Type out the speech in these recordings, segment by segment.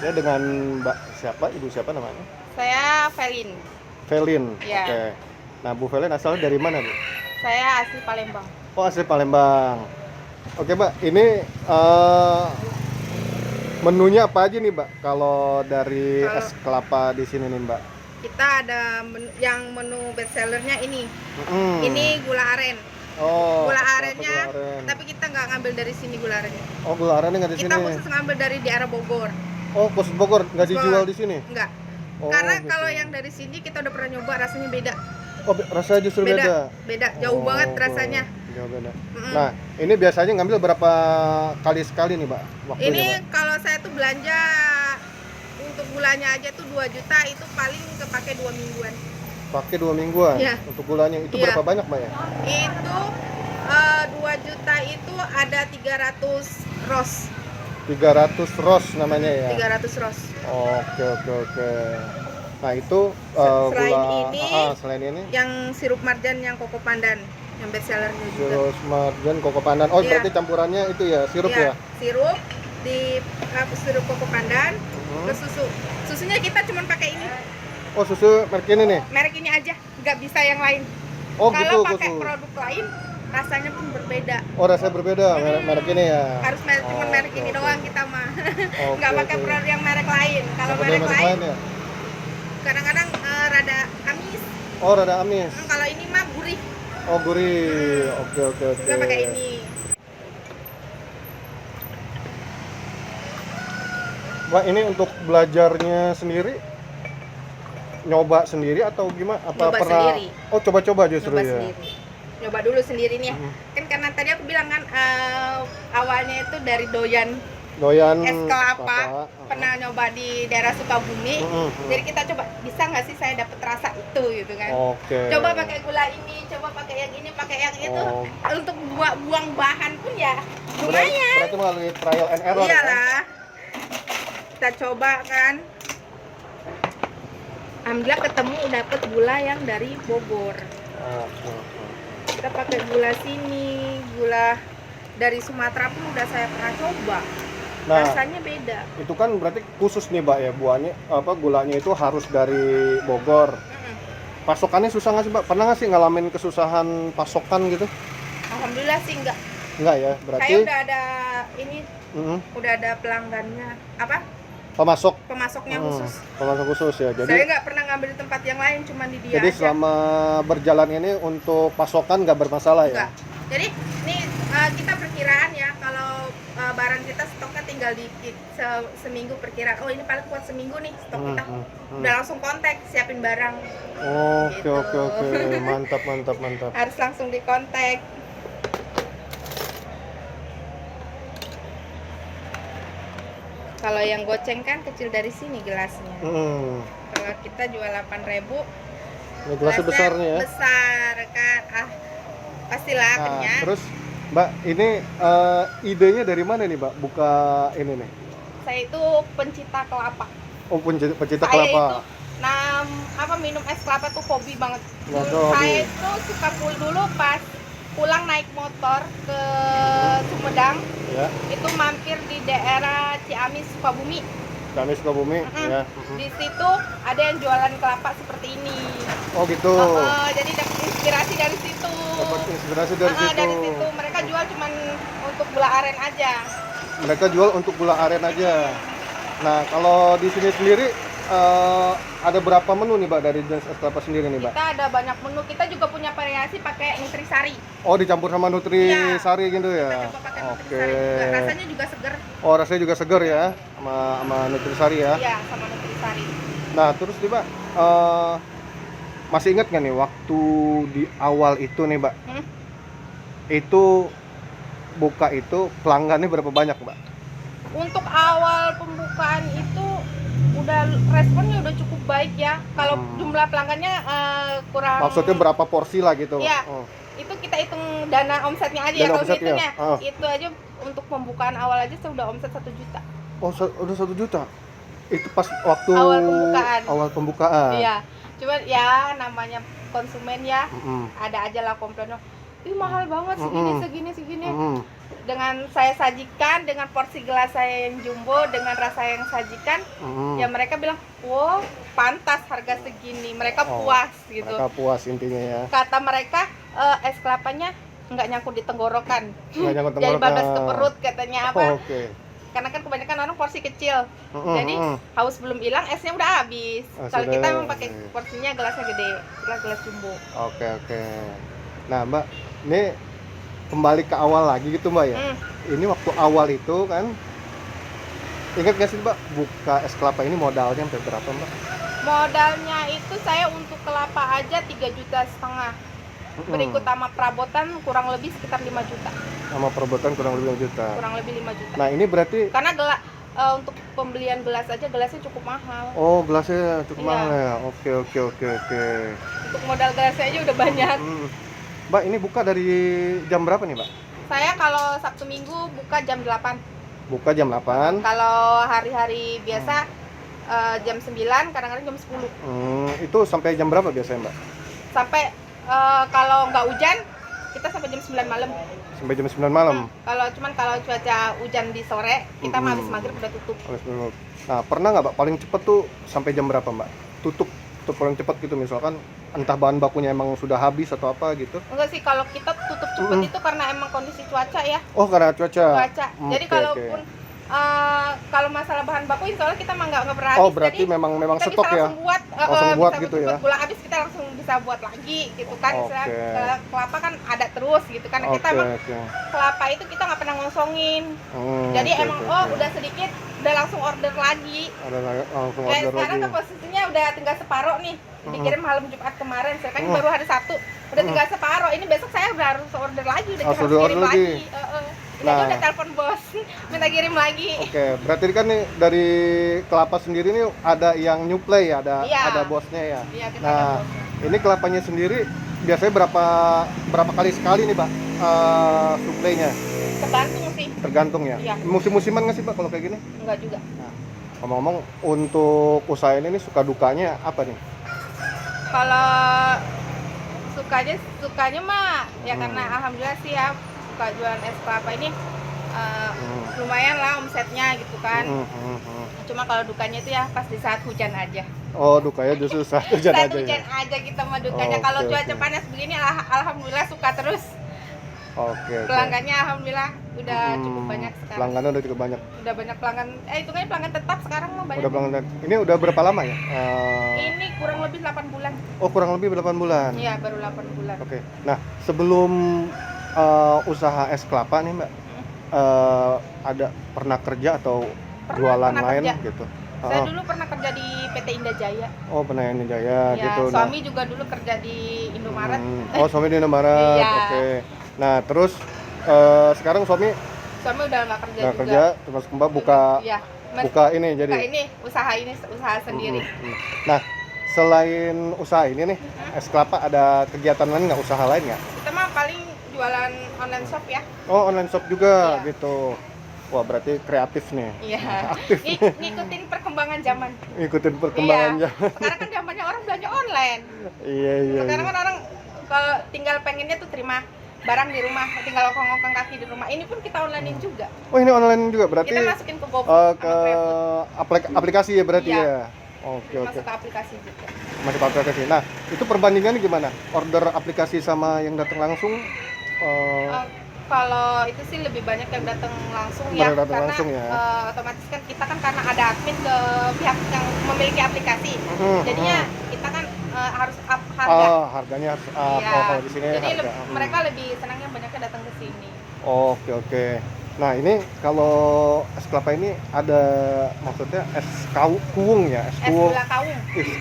Ya dengan Mbak siapa? Ibu siapa namanya? Saya Felin. Velin. Ya. Oke. Nah, Bu Velin asalnya dari mana, Bu? Saya asli Palembang. Oh, asli Palembang. Oke, Mbak. Ini menunya apa aja nih, Mbak? Kalau dari Kalau es kelapa di sini nih, Mbak? kita ada yang menu best sellernya ini. Mm-mm. Ini gula aren. Oh, Gula es kelapa arennya, gula aren. tapi kita nggak ngambil dari sini gula arennya. Oh, gula arennya nggak di Kita sini. khusus ngambil dari daerah Bogor. Oh, khusus Bogor nggak Khusus dijual Bogor. di sini? Enggak. Oh, Karena gitu. kalau yang dari sini kita udah pernah nyoba, rasanya beda. Oh, rasanya justru beda. Beda, jauh Oh, banget rasanya. jauh beda. Mm-mm. Nah, ini biasanya ngambil berapa kali sekali nih, Mbak? Waktunya, Ini Mbak? kalau saya tuh belanja untuk gulanya aja tuh 2 juta, itu paling kepake 2 mingguan. Pakai 2 mingguan. Iya. Untuk gulanya itu Iya. berapa banyak, Mbak ya? Itu 2 juta itu ada 300 ros. 300 ros namanya ya. 300 ros. Oke, oke, oke. Nah, itu Selain gula ini, selain ini yang sirup marjan yang koko pandan, yang best sellernya juga. sirup marjan koko pandan. Oh, Iya. berarti campurannya itu ya, sirup Iya, ya? sirup di sirup koko pandan Mhm. ke susu. Susunya kita cuma pakai ini, Oh, susu merek ini nih. merek ini aja, nggak bisa yang lain. Oh, gitu Kalau pakai khusus. produk lain, rasanya pun berbeda. Oh, rasanya berbeda merek ini ya. Harus cuma merek Oke, ini oke. doang kita mah. Oke, Nggak pakai oke. produk yang merek lain. Kalau Nggak pakai merek lain ya? kadang-kadang rada amis. Oh, rada amis. Kalau ini mah gurih. Oh, gurih. Oke, oke, oke. Kita pakai ini. Mbak, ini untuk belajarnya sendiri nyoba sendiri atau gimana? Apa Nyoba pernah? sendiri. Oh, coba-coba justru Nyoba ya. sendiri. Nyoba dulu sendiri nih ya. Mhm. Kan karena tadi aku bilang kan awalnya itu dari doyan Doyan es kelapa. kelapa. Pernah nyoba di daerah Sukabumi. Mhm. Jadi kita coba, bisa nggak sih saya dapet rasa itu gitu kan. Oke. Coba pakai gula ini, coba pakai yang ini, pakai yang itu. Oh. Untuk buang bahan pun ya Berarti, lumayan. berarti melalui trial and error ya? Iyalah. Kita coba kan. Alhamdulillah ketemu dapet gula yang dari Bogor. Oke, oke. Kita pakai gula sini, gula dari Sumatera pun udah saya pernah coba. Nah, Rasanya beda. itu kan berarti khusus nih, Mbak ya, buahnya apa gulanya itu harus dari Bogor. Mm-mm. Pasokannya susah nggak sih, Mbak? Pernah nggak sih ngalamin kesusahan pasokan gitu? Alhamdulillah sih enggak. Enggak ya, berarti Saya udah ada ini, Mhm. udah ada pelanggannya. Apa? Pemasok. Pemasoknya khusus. Pemasok khusus ya. Saya Jadi nggak pernah ngambil di tempat yang lain, cuma di dia aja. selama berjalan ini untuk pasokan nggak bermasalah ya? Enggak. Jadi ini kita perkiraan ya, kalau barang kita stoknya tinggal dikit, seminggu perkiraan. Oh, ini paling kuat seminggu nih stok kita. Udah langsung kontak, siapin barang. Oke, Gitu. oke, oke. Mantap, mantap, mantap. Harus langsung dikontak. Kalau yang goceng kan kecil dari sini gelasnya. Hmm. Kalau kita jual 8.000, Ini gelasnya besarnya ya. besar kan. Pastilah Nah, kenyang. terus Mbak, ini idenya dari mana nih, Mbak? Buka ini nih. Saya itu pencinta kelapa. Oh, pencinta Saya kelapa. itu minum es kelapa tuh hobi banget. Wah, Dulu hobi. saya itu suka dulu pas pulang naik motor ke Sumedang, Ya, itu mampir di daerah Ciamis Sukabumi. kami Sukabumi ya. Di situ ada yang jualan kelapa seperti ini. Oh, gitu. Jadi dapat inspirasi dari situ. Dapat inspirasi dari situ. Dari situ mereka jual cuman untuk gula aren aja. Mereka jual untuk gula aren aja. Nah, kalau di sini sendiri ada berapa menu nih, Mbak, dari jenis es kelapa sendiri nih, Mbak? Kita ada banyak menu. Kita juga punya variasi pakai nutrisari. Oh, dicampur sama nutrisari gitu ya? Kita coba pakai Oke. nutrisari juga. Rasanya juga seger. Oh, rasanya juga segar ya sama nutrisari ya. Iya, sama nutrisari. Nah, terus nih, Mbak, masih ingat nggak nih waktu di awal itu nih, Mbak? Itu buka itu pelanggannya berapa banyak, Mbak? Untuk awal pembukaan itu responnya udah cukup baik ya. Kalau jumlah pelanggannya kurang. Maksudnya berapa porsi lah gitu? Iya. Oh. Itu kita hitung dana omsetnya aja ya. Dana Kalau omsetnya? hitungnya Oh. itu aja untuk pembukaan awal aja sudah omset 1 juta. Oh, udah 1 juta. Itu pas waktu Awal pembukaan. Iya. Cuma ya namanya konsumen ya, ada aja lah komplainnya. ih mahal banget segini segini. Dengan saya sajikan dengan porsi gelas saya yang jumbo dengan rasa yang sajikan, ya mereka bilang, wow pantas harga segini. Mereka puas gitu. Mereka puas intinya ya. Kata mereka es kelapanya nggak nyangkut di tenggorokan, Nggak nyangkut jadi tenggorokan. bablas ke perut katanya apa? Oke. Karena kan kebanyakan orang porsi kecil, jadi haus belum hilang, esnya udah habis. Kalau sudah, kita memang pakai porsinya gelasnya gede, gelas jumbo. Oke. Nah Mbak, ini kembali ke awal lagi gitu Mbak ya. Ini waktu awal itu kan, ingat gak sih Mbak, buka es kelapa ini modalnya sampai berapa Mbak? Modalnya itu saya untuk kelapa aja 3,5 juta. Berikut sama perabotan kurang lebih sekitar 5 juta. Sama perabotan kurang lebih 5 juta. Kurang lebih 5 juta. Nah ini berarti karena untuk pembelian gelas aja gelasnya cukup mahal. Oh gelasnya cukup mahal ya. Oke. Untuk modal gelasnya aja udah banyak. Mbak ini buka dari jam berapa nih Mbak? Saya kalau Sabtu Minggu buka jam 8. Buka jam 8. Kalau hari-hari biasa jam 9, kadang-kadang jam 10. Itu sampai jam berapa biasanya Mbak? Sampai kalau nggak hujan kita sampai jam 9 malam. Sampai jam 9 malam. Kalau cuaca hujan di sore, kita habis maghrib udah tutup. Nah, pernah nggak Mbak paling cepet tuh sampai jam berapa Mbak? Tutup paling cepet gitu, misalkan entah bahan bakunya emang sudah habis atau apa gitu? Enggak sih, kalau kita tutup cepet itu karena emang kondisi cuaca ya. Oh, karena cuaca. Jadi kalaupun kalau masalah bahan baku, insya Allah kita mah nggak pernah habis. Oh, berarti jadi memang kita stok ya? Langsung buat gitu ya? Gula habis kita langsung bisa buat lagi gitu kan. Kelapa kan ada terus gitu kan. Kita emang kelapa itu kita nggak pernah ngosongin. Jadi emang udah sedikit udah langsung order lagi. Kayak sekarang kan posisinya udah tinggal separuh nih. Dikirim malam Jumat kemarin. Sekarang baru hari Sabtu. Udah tinggal separuh. Ini besok saya udah harus order lagi, udah harus kirim lagi. Udah telepon bos, minta kirim lagi. Oke, berarti kan nih dari kelapa sendiri nih ada yang nyuplai ya, ada bosnya ya. Iya, nah, ini kelapanya sendiri biasanya berapa kali sekali nih Pak suplainya? Tergantung sih. Tergantung ya. Iya. Musim-musiman nggak sih Pak kalau kayak gini? Enggak juga. Nah, ngomong-ngomong untuk usaha ini nih suka dukanya apa nih? Kalau sukanya mah ya karena alhamdulillah sih ya suka jualan es kelapa ini lumayan lah omsetnya gitu kan. Cuma kalau dukanya itu ya pas di saat hujan aja. Oh, dukanya justru saat hujan aja. Hujan aja kita mah dukanya. Kalau cuaca panas begini alhamdulillah suka terus. Pelanggannya alhamdulillah udah cukup banyak sekarang. Pelanggannya udah cukup banyak. Udah banyak pelanggan. Hitungannya pelanggan tetap sekarang mah banyak. Udah pelanggan. Ini udah berapa lama ya? Ini kurang lebih 8 bulan. Oh, kurang lebih 8 bulan. Iya, baru 8 bulan. Oke. Nah, sebelum usaha es kelapa nih Mbak, ada pernah kerja atau jualan lain kerja. gitu? Saya dulu pernah kerja di PT Indah Jaya. Oh, pernah Indah Jaya gitu. Suami juga dulu kerja di Indomaret. Oh, suami di Indomaret. Iya. Oke. Nah, terus sekarang suami udah nggak kerja juga. Kerja, terus Mbak buka ini jadi. Buka usaha sendiri. Nah, selain usaha ini nih, es kelapa ada kegiatan lain nggak, usaha lain nggak? Kita mah paling jualan online shop ya. Oh, online shop juga gitu. Wah, berarti kreatif nih. Iya. Aktif. Ngikutin perkembangan zaman. Ngikutin perkembangan zaman. Sekarang kan zamannya orang belanja online. Iya. Sekarang kan orang kalau tinggal pengennya tuh terima barang di rumah, tinggal ngongkong kaki di rumah. Ini pun kita onlinein juga. Oh, ini online juga berarti? Kita masukin ke GoFood, ke aplikasi ya berarti ya? Oke. Masuk ke aplikasi juga. Masuk ke aplikasi. Nah, itu perbandingannya gimana? Order aplikasi sama yang datang langsung? Kalau itu sih lebih banyak yang datang langsung ya, karena otomatis kan kita kan karena ada admin ke pihak yang memiliki aplikasi, jadinya kita kan harus up harga. Harganya harus up. Iya. Kalau di sini jadi harga. Mereka lebih senangnya banyaknya datang ke sini. Oke. Nah, ini kalau es kelapa ini ada maksudnya es kuung ya, es gula kawung.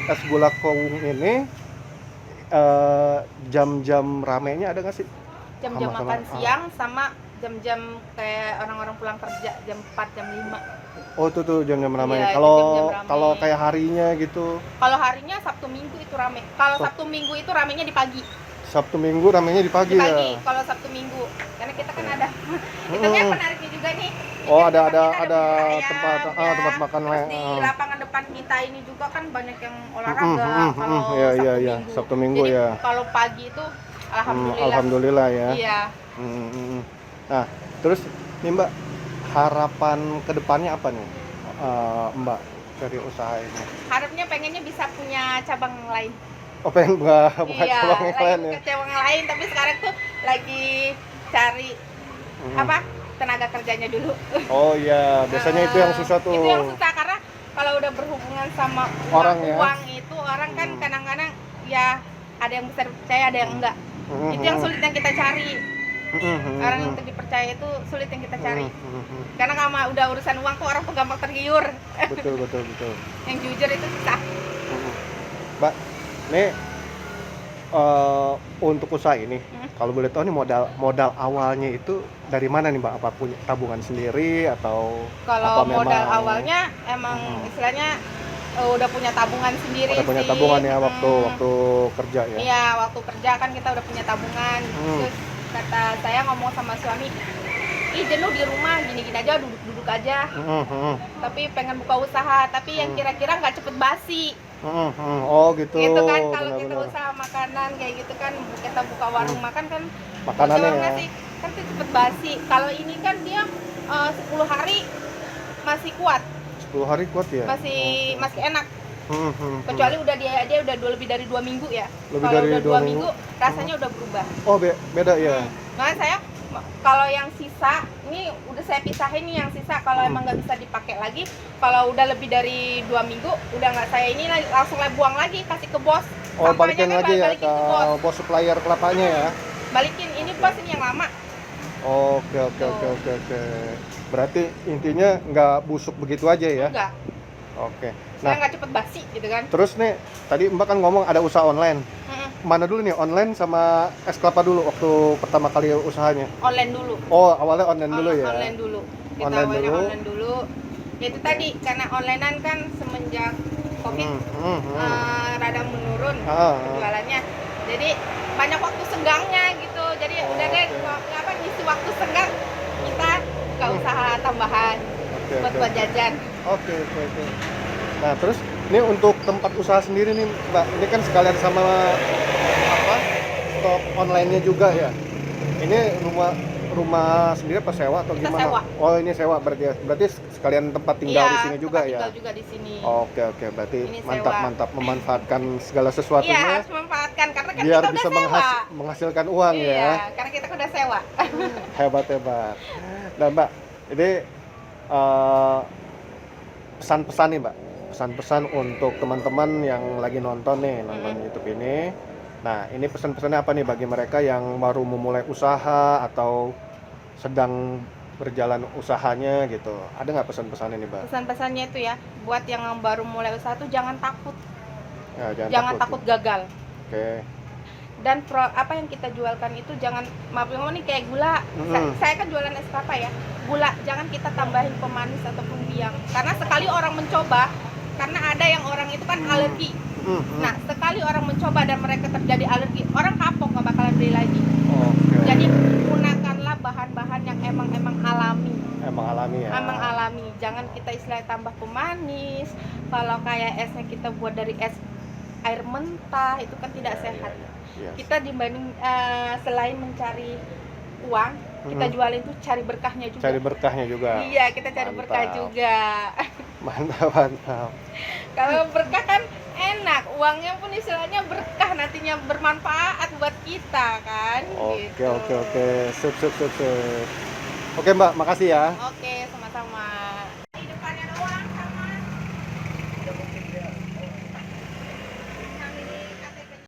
Es gula kawung ini jam-jam ramenya ada nggak sih? Jam-jam makan siang sama jam-jam kayak orang-orang pulang kerja jam 4, jam 5. Oh, itu tuh jam-jam ramenya. Iya, kalau kayak harinya gitu. Kalau harinya Sabtu Minggu itu rame. Kalau Sabtu Minggu itu ramenya di pagi. Sabtu Minggu ramenya di pagi ya. Kalau Sabtu Minggu. Karena kita kan ada itu kan penariknya juga nih. Oh, ada tempat makan di lapangan depan kita ini juga kan banyak yang olahraga kalau Sabtu Minggu. Jadi, Sabtu Minggu jadi ya. kalau pagi itu Alhamdulillah ya. Iya. Nah, terus nih Mbak, harapan kedepannya apa nih Mbak dari usaha ini? Harapnya pengennya bisa punya cabang lain. Oh, pengen buka Iya, cabang yang lain ya? Ke cabang lain, tapi sekarang tuh lagi cari tenaga kerjanya dulu. Oh iya, biasanya itu yang susah tuh. Itu yang susah karena kalau udah berhubungan sama orang uang itu orang kan kadang-kadang ya ada yang bisa dipercaya, ada yang enggak. Itu yang sulit yang kita cari. Orang yang untuk dipercaya itu sulit yang kita cari. Karena kalau udah urusan uang tuh orang tuh gampang tergiur. Betul. Yang jujur itu susah. Mbak, nih untuk usaha ini, kalau boleh tahu nih modal awalnya itu dari mana nih Mbak? Apa punya tabungan sendiri atau kalau apa modal memang awalnya emang istilahnya udah punya tabungan sendiri udah punya sih. tabungan ya waktu kerja ya? Iya, waktu kerja kan kita udah punya tabungan. Terus kata saya ngomong sama suami, ih jenuh di rumah gini-gini aja, duduk-duduk aja. Tapi pengen buka usaha, tapi yang kira-kira nggak cepet basi. Oh gitu. Gitu kan kalau kita usaha makanan kayak gitu kan, kita buka warung makan kan makanannya ya. Sih, kan itu cepet basi. Kalau ini kan dia 10 hari masih kuat. 10 hari kuat ya? Masih enak. Kecuali udah dia udah lebih dari 2 minggu ya. Lebih kalau dari udah 2 minggu rasanya udah berubah. Oh beda ya. Makanya saya kalau yang sisa ini udah saya pisahin nih, yang sisa kalau emang nggak bisa dipakai lagi, kalau udah lebih dari 2 minggu udah nggak saya ini langsung buang lagi, kasih ke bos. Oh, balikin kan lagi ya balikin ke bos supplier kelapanya ya. Balikin, ini bos ini yang lama. Oke. Berarti intinya nggak busuk begitu aja ya? Enggak. Oke. Nah, nggak cepet basi gitu kan. Terus nih, tadi Mbak kan ngomong ada usaha online. Mana dulu nih, online sama es kelapa dulu waktu pertama kali usahanya? Online dulu. Oh, awalnya online dulu ya? Online dulu. Kita online dulu. Ya itu tadi, karena onlinean kan semenjak Covid rada menurun jualannya. Jadi banyak waktu senggangnya gitu. Jadi udah deh ngisi waktu senggang kita buka usaha tambahan buat jajan. Oke. Nah, terus ini untuk tempat usaha sendiri nih Mbak, ini kan sekalian sama shop online-nya juga ya. Ini rumah sendiri apa sewa atau kita gimana? Sewa. Oh, ini sewa berarti sekalian tempat tinggal di sini juga ya. Tinggal juga di sini. Oke, berarti Ini mantap memanfaatkan segala sesuatunya. Iya, harus memanfaatkan karena kan biar kita bisa udah sewa. menghasilkan uang ya. Iya, karena kita udah sewa. Hebat. Nah, Mbak, ini pesan-pesan nih Mbak. Pesan-pesan untuk teman-teman yang lagi nonton YouTube ini. Nah, ini pesan-pesannya apa nih bagi mereka yang baru memulai usaha atau sedang berjalan usahanya gitu? Ada nggak pesan-pesannya nih, Mbak? Pesan-pesannya itu ya, buat yang baru mulai usaha tuh jangan takut. Ya, jangan takut gagal. Oke. Dan apa yang kita jualkan itu jangan, maaf nih kayak gula. Saya kan jualan es kelapa ya. Gula jangan kita tambahin pemanis ataupun biang. Karena sekali orang mencoba, karena ada yang orang itu kan alergi. Nah, sekali orang mencoba dan mereka terjadi alergi, orang kapok, nggak bakalan beli lagi. Jadi gunakanlah bahan-bahan yang emang alami. Emang alami ya. Emang alami. Jangan kita istilahnya tambah pemanis. Kalau kayak esnya kita buat dari es air mentah, itu kan tidak sehat. Kita dibanding selain mencari uang, kita jualin tuh cari berkahnya juga. Cari berkahnya juga. Iya, kita cari berkah juga. Mantap. Kalau berkah kan enak, uangnya pun istilahnya berkah, nantinya bermanfaat buat kita kan. Oke. Sip. Oke Mbak, makasih ya. Oke, sama-sama.